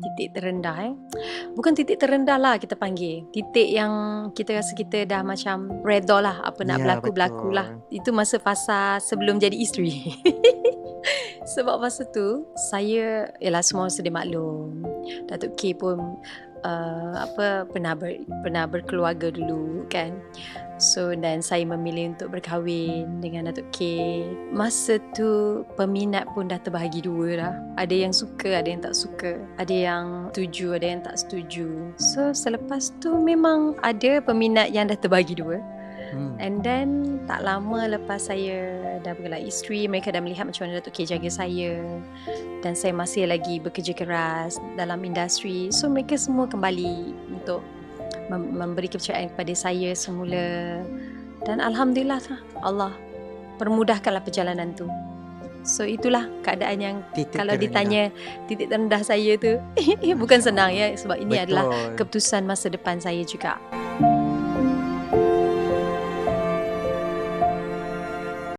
Titik terendah bukan titik terendah lah kita panggil. Titik yang kita rasa kita dah macam redha lah, apa nak Ya, berlaku lah. betul. Itu masa fasa sebelum jadi isteri. Sebab masa tu saya yalah semua sedia maklum. Datuk K pun pernah berkeluarga dulu kan. So dan saya memilih untuk berkahwin dengan Datuk K. Masa tu peminat pun dah terbahagi dua dah. Ada yang suka, ada yang tak suka. Ada yang setuju, ada yang tak setuju. So selepas tu memang ada peminat yang dah terbahagi dua. And then tak lama lepas saya dah bergelar isteri, mereka dah melihat macam mana Datuk K jaga saya. Dan saya masih lagi bekerja keras dalam industri. So mereka semua kembali untuk memberi kepercayaan kepada saya semula. Dan Alhamdulillah Allah permudahkanlah perjalanan tu. So itulah keadaan yang Titik kalau terendah. ditanya titik terendah saya tu bukan senang ya, sebab ini adalah Betul. keputusan masa depan saya juga.